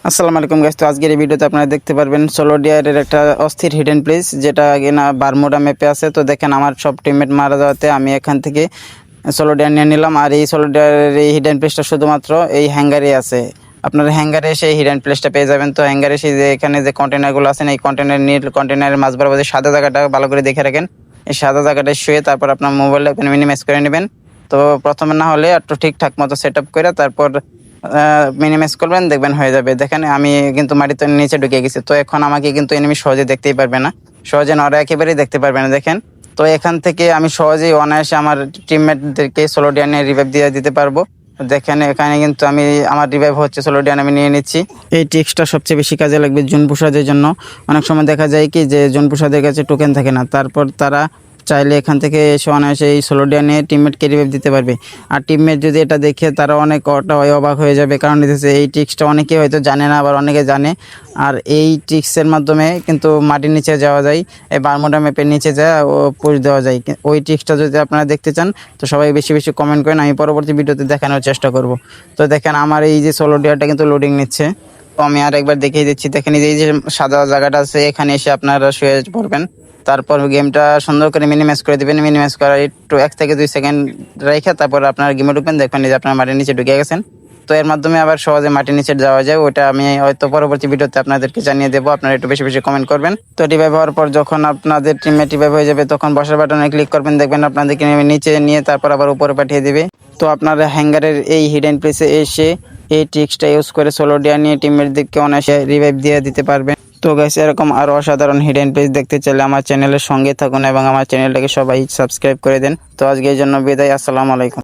আসসালামু আলাইকুম গাইস। তো আজকের এই ভিডিওতে আপনারা দেখতে পারবেন সোলো ডিয়ারের একটা অস্থির হিডেন প্লেস, যেটা কিনা বারমুডা ম্যাপে আছে। তো দেখেন আমার সব টিমমেট মারা যাওয়াতে আমি এখান থেকে সোলো ডিয়ার নিয়ে নিলাম। আর এই সোলো ডিয়ারের এই হিডেন প্লেসটা শুধুমাত্র এই হ্যাঙ্গারে আছে। আপনারা হ্যাঙ্গারে এসে এই হিডেন প্লেসটা পেয়ে যাবেন। তো হ্যাঙ্গারে এসে যে এখানে যে কন্টেনারগুলো আছেন, এই নীল কন্টেনারের মাঝ বরাবর যে সাদা জায়গাটা ভালো করে দেখে রাখেন। এই সাদা জায়গাটা শুয়ে তারপর আপনার মোবাইলটা এখানে মিনিমাইজ করে নেবেন। তো প্রথমে না হলে একটু ঠিকঠাক মতো সেট আপ করে তারপর মিনিমাইজ করবেন, দেখবেন হয়ে যাবে। দেখেন আমি কিন্তু মাটিতে নিচে ঢুকে গেছি। তো এখন আমাকে কিন্তু এনিমি সহজে দেখতেই পারবে না, সহজে নড়া একেবারেই দেখতে পারবে না। দেখেন, তো এখান থেকে আমি সহজেই অনায়াসে আমার টিমমেটদেরকে সোলো ডিয়ানে রিভাইভ দিয়ে দিতে পারবো। দেখেন এখানে কিন্তু আমি আমার রিভাইভ হচ্ছে, সোলো ডিয়ান আমি নিয়ে নিচ্ছি। এই ট্রিক্সটা সবচেয়ে বেশি কাজে লাগবে জুন প্রসাদের জন্য। অনেক সময় দেখা যায় কি যে জুন প্রসাদের কাছে টোকেন থাকে না, তারপর তারা চাইলে এখান থেকে এসে অনায়াসে এই সোলো ডিয়ানে টিমমেটকে রিভাইভ দিতে পারবে। আর টিমমেট যদি এটা দেখে তারা অবাক হয়ে যাবে, কারণ এই ট্রিক্সটা অনেকে হয়তো জানে না, আবার অনেকে জানে। আর এই ট্রিক্সের মাধ্যমে কিন্তু মাটির নিচে যাওয়া যায়, এই বারমুডা ম্যাপের নিচে যায় ও পুশ দেওয়া যায়। ওই ট্রিক্সটা যদি আপনারা দেখতে চান তো সবাই বেশি বেশি কমেন্ট করেন, আমি পরবর্তী ভিডিওতে দেখানোর চেষ্টা করব। তো দেখেন আমার এই যে সোলো ডিয়ারটা কিন্তু লোডিং নিচ্ছে। তো আমি আর একবার দেখিয়ে দিচ্ছি। দেখেন এই যে সাদা জায়গাটা আছে, এখানে এসে আপনারা শুয়ে পড়বেন। তারপর গেমটা সুন্দর করে মিনিমাইজ করে দিবেন। মিনিমাইজ করার একটু 1 থেকে 2 সেকেন্ড রেখে তারপর আপনার গেমে ঢুকবেন। দেখবেন যে আপনার মাটির নিচে ঢুকে গেছেন। তো এর মাধ্যমে আবার সহজে মাটির নিচে যাওয়া যায়, ওটা আমি হয়তো পরবর্তী ভিডিওতে আপনাদেরকে জানিয়ে দেবো। আপনারা একটু বেশি বেশি কমেন্ট করবেন। তো রিভাইভ হওয়ার পর যখন আপনাদের টিমমেট রিভাইভ হয়ে যাবে তখন বসার বাটনে ক্লিক করবেন। দেখবেন আপনাদেরকে নিচে নিয়ে তারপর আবার উপরে পাঠিয়ে দিবে। তো আপনারা হ্যাঙ্গারের এই হিডেন প্লেসে এসে এই ট্রিক্সটা ইউজ করে সোলো ডিয়ার নিয়ে টিমমেটদেরকে অনায়াসে রিভাইভ দিয়ে দিতে পারবেন। তো গাইস, এরকম আরও অসাধারণ হিডেন প্লেস দেখতে চাইলে আমার চ্যানেলের সঙ্গে থাকুন এবং আমার চ্যানেলটাকে সবাই সাবস্ক্রাইব করে দেন। তো আজকে এই জন্য বিদায়। আসসালামু আলাইকুম।